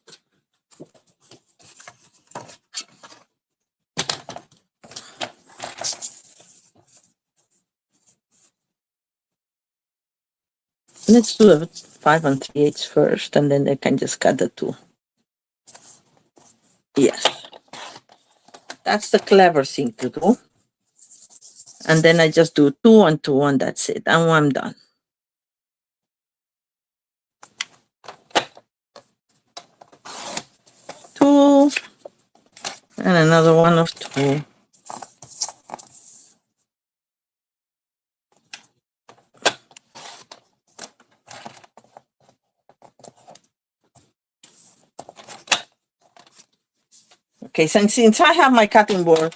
Let's do the 5 3/8 first, and then I can just cut the 2. Yes. That's the clever thing to do. And then I just do 2 and 2, and that's it. And I'm done. Two, and another one of 2. Okay, since I have my cutting board,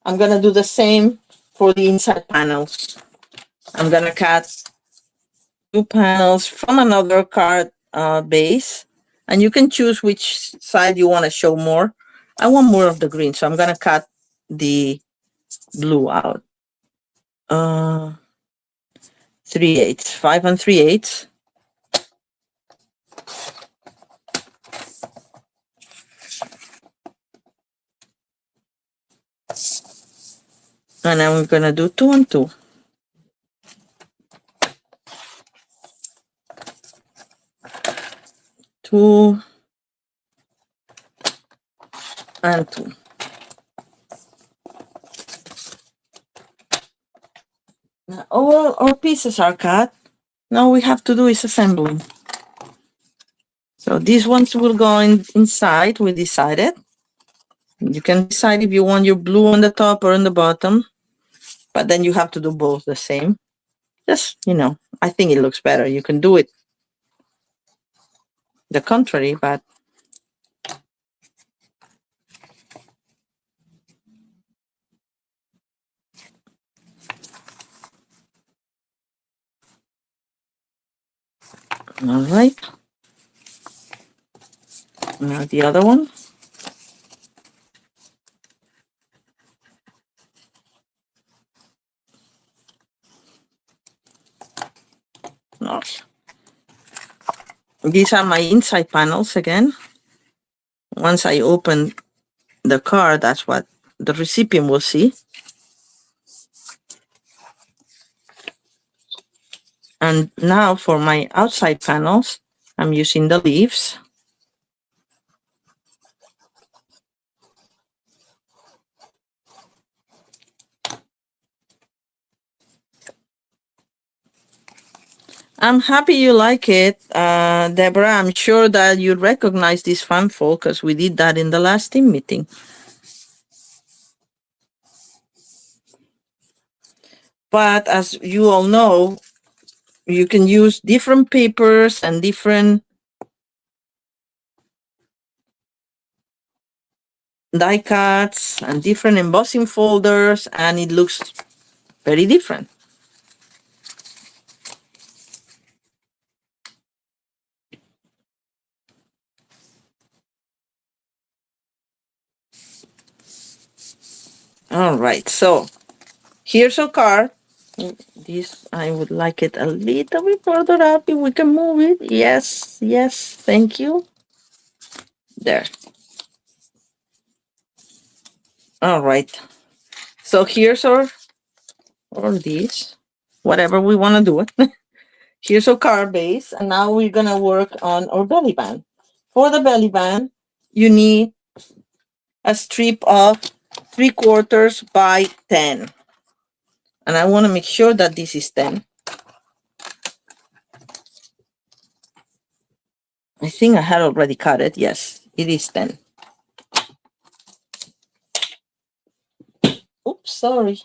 I'm gonna do the same for the inside panels. I'm gonna cut 2 panels from another card base, and you can choose which side you want to show more. I want more of the green, so I'm gonna cut the blue out. 3/8, 5 3/8. And I'm gonna do 2 and 2. 2 and 2. Now all our pieces are cut. Now all we have to do is assembling. So these ones will go inside, we decided. You can decide if you want your blue on the top or on the bottom, but then you have to do both the same. Just, I think it looks better. You can do it the contrary, but all right. Now the other one. No. These are my inside panels again. Once I open the card, that's what the recipient will see. And now for my outside panels, I'm using the leaves. I'm happy you like it, Deborah. I'm sure that you recognize this fan fold because we did that in the last team meeting. But as you all know, you can use different papers and different die cuts and different embossing folders, and it looks very different. All right, so here's our card. This, I would like it a little bit further up if we can move it. Yes, thank you. There. All right. So here's our, or this, whatever we want to do it. Here's our card base, and now we're going to work on our belly band. For the belly band, you need a strip of 3/4 by 10. And I want to make sure that this is 10. I think I had already cut it. Yes, it is 10. Oops. sorry.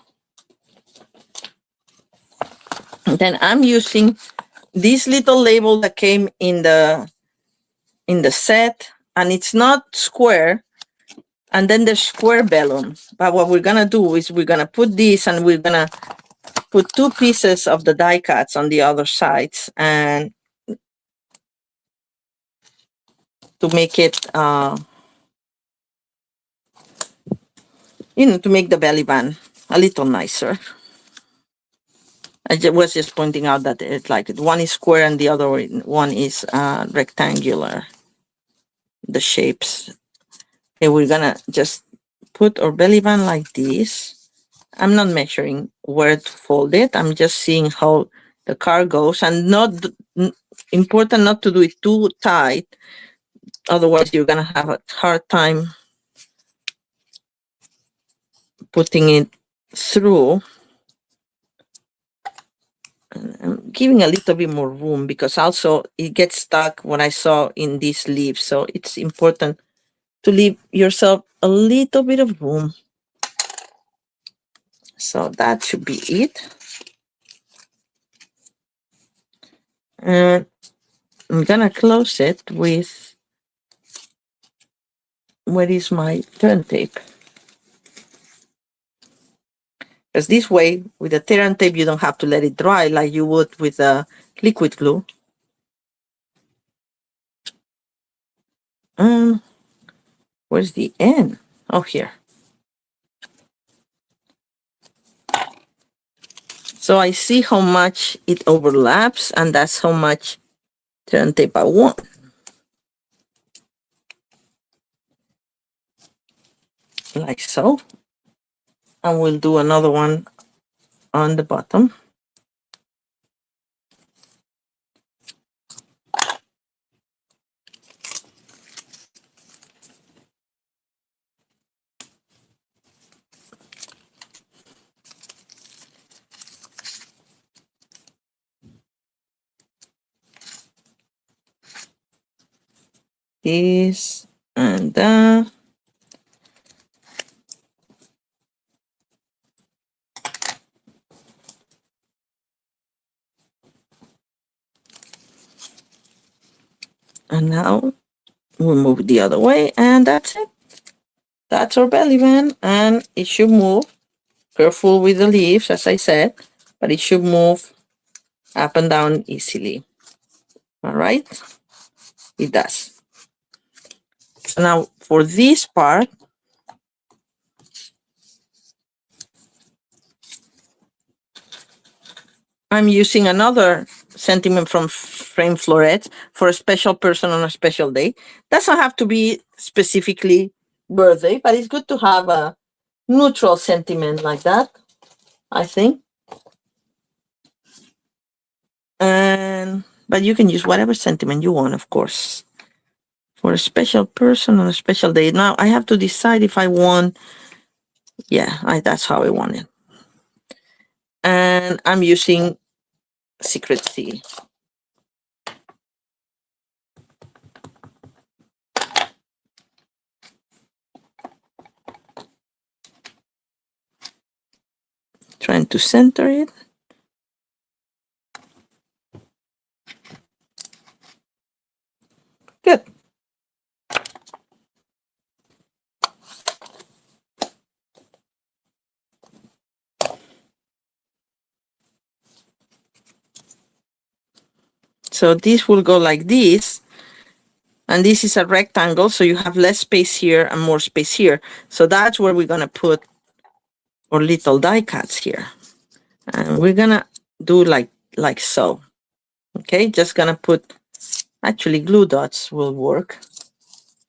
And then I'm using this little label that came in the set, and it's not square, and then the square balloon. But what we're gonna do is we're gonna put this, and we're gonna put 2 pieces of the die cuts on the other sides, and to make it to make the belly band a little nicer. Was just pointing out that it's like one is square and the other one is rectangular, the shapes. Okay, we're gonna just put our belly band like this. I'm not measuring where to fold it. I'm just seeing how the card goes, and important not to do it too tight. Otherwise, you're gonna have a hard time putting it through. I'm giving a little bit more room because also it gets stuck what I saw in these leaves. So it's important to leave yourself a little bit of room. So that should be it. And I'm gonna close it with, where is my turn tape? Because this way, with the turn tape, you don't have to let it dry like you would with a liquid glue. Where's the end? Oh, here. So I see how much it overlaps, and that's how much turn tape I want. Like so. And we'll do another one on the bottom. This and that. And now we'll move the other way, and that's it. That's our belly band, and it should move. Careful with the leaves, as I said, but it should move up and down easily. All right, it does. So now for this part, I'm using another sentiment from Frame Florets for a special person on a special day. Doesn't have to be specifically birthday, but it's good to have a neutral sentiment like that, I think. But you can use whatever sentiment you want, of course, for a special person on a special day. Now I have to decide if I want, that's how I want it. And I'm using Secret C. Trying to center it. Good. So this will go like this. And this is a rectangle, so you have less space here and more space here. So that's where we're going to put our little die cuts here. And we're going to do like so. Okay, just going to put, actually glue dots will work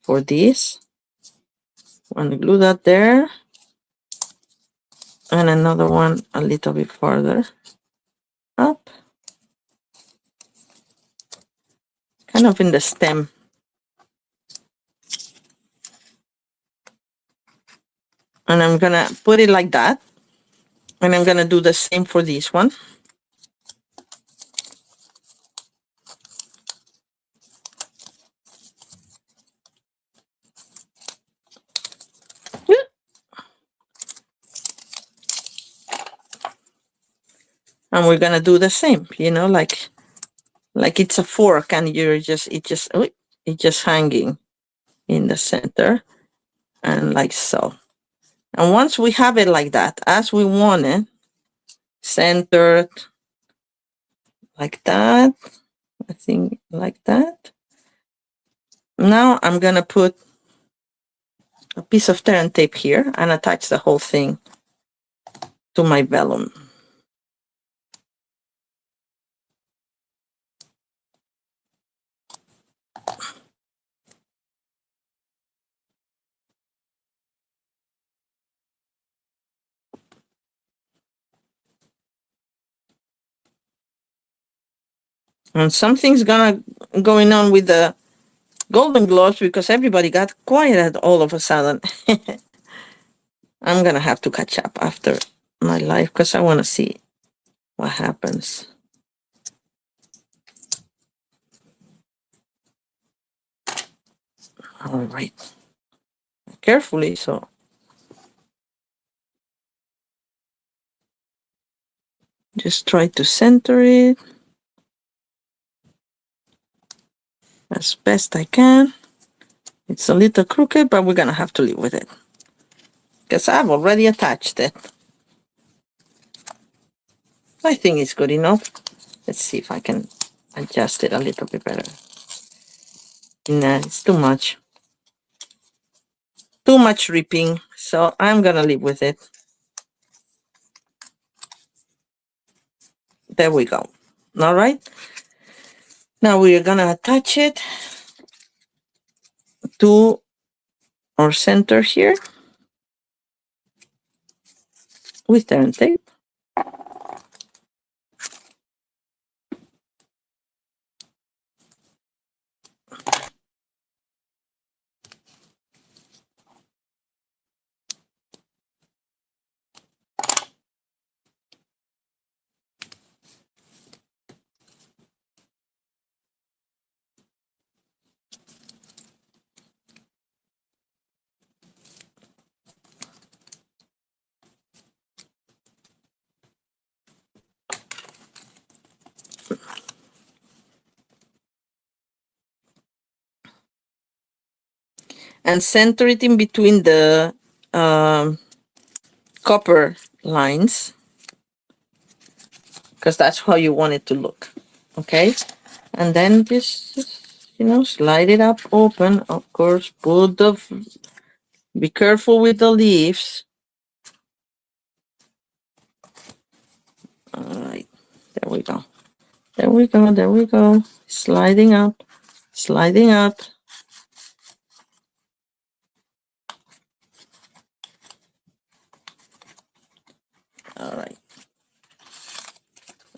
for this. One glue dot there. And another one a little bit further up. Kind of in the stem. And I'm going to put it like that. And I'm going to do the same for this one. And we're gonna do the same, you know, like it's a fork, and it's just hanging in the center, and like so. And once we have it like that, as we want it, centered like that, I think like that. Now I'm gonna put a piece of tear and tape here and attach the whole thing to my vellum. And something's going on with the Golden Globes because everybody got quiet all of a sudden. I'm gonna have to catch up after my live because I want to see what happens. All right, carefully. So just try to center it as best I can. It's a little crooked, but we're gonna have to live with it because I've already attached it. I think it's good enough. Let's see if I can adjust it a little bit better. Nah, it's too much. Too much ripping, so I'm gonna live with it. There we go. All right. Now we're gonna attach it to our center here with tear and tape. And center it in between the copper lines because that's how you want it to look. Okay, and then just you know, slide it up open. Of course, be careful with the leaves. All right, there we go. There we go. There we go. Sliding up, sliding up. All right,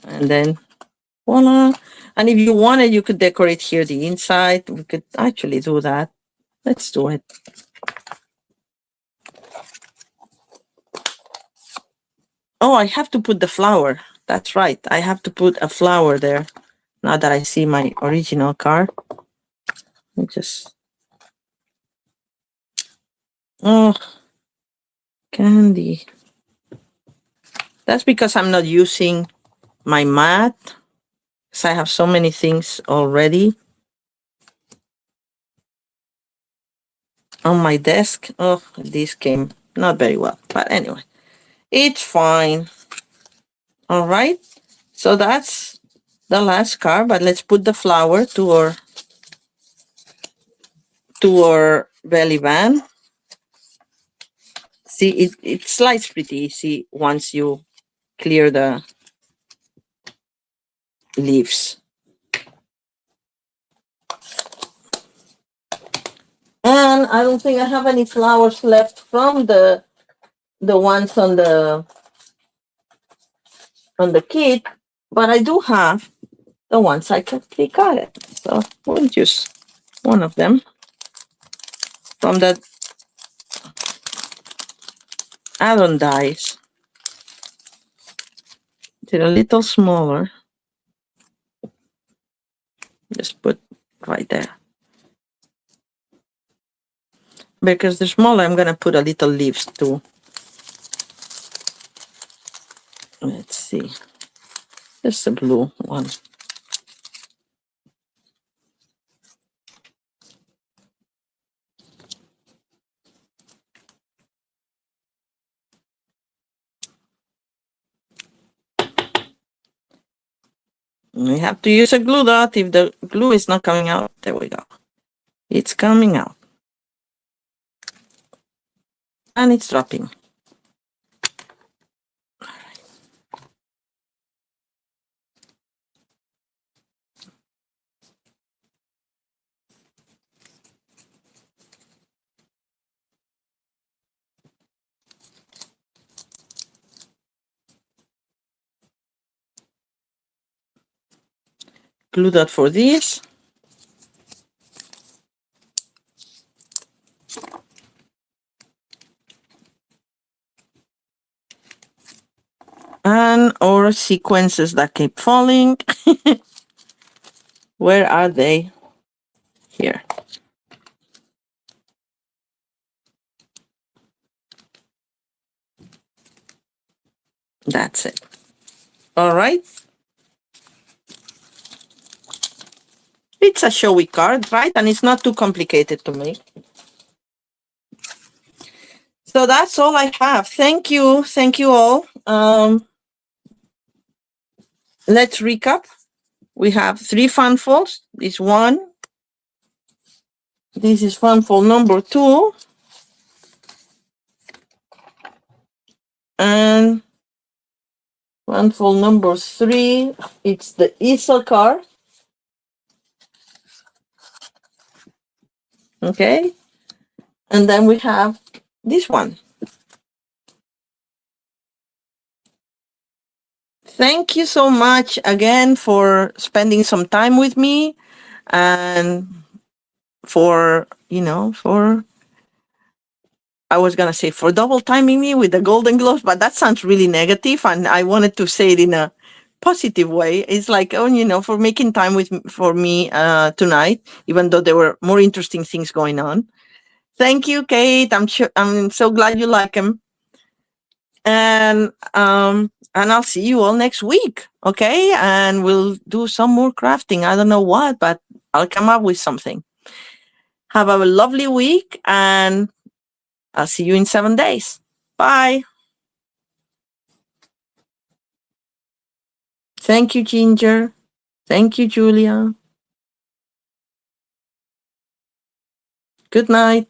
and then voila. And if you wanted, you could decorate here the inside. We could actually do that. Let's do it. Oh, I have to put the flower. That's right. I have to put a flower there. Now that I see my original card. Let me just... Oh, candy. That's because I'm not using my mat. Because I have so many things already on my desk. Oh, this came not very well. But anyway, it's fine. All right. So that's the last card. But let's put the flower to our belly band. See, it slides pretty easy once you clear the leaves. And I don't think I have any flowers left from the ones on the kit, but I do have the ones I quickly got it. So we'll use one of them from the add-on dies. They're a little smaller. Just put right there. Because they're smaller, I'm gonna put a little leaves too. Let's see. There's the blue one. We have to use a glue dot if the glue is not coming out. There we go. It's coming out. And it's dropping. Glue dot for this. And our sequences that keep falling. Where are they? Here. That's it. All right. It's a showy card, right? And it's not too complicated to make. So that's all I have. Thank you. Thank you all. Let's recap. We have 3 fan folds. This one. This is fan fold number 2. And fan fold number 3. It's the easel card. Okay. And then we have this one. Thank you so much again for spending some time with me and for, I was going to say for double timing me with the Golden Globes, but that sounds really negative, and I wanted to say it in a positive way. It's like, for making time for me tonight, even though there were more interesting things going on. Thank you, Kate. I'm so glad you like them. And I'll see you all next week, okay? And we'll do some more crafting. I don't know what, but I'll come up with something. Have a lovely week, and I'll see you in 7 days. Bye. Thank you, Ginger. Thank you, Julia. Good night.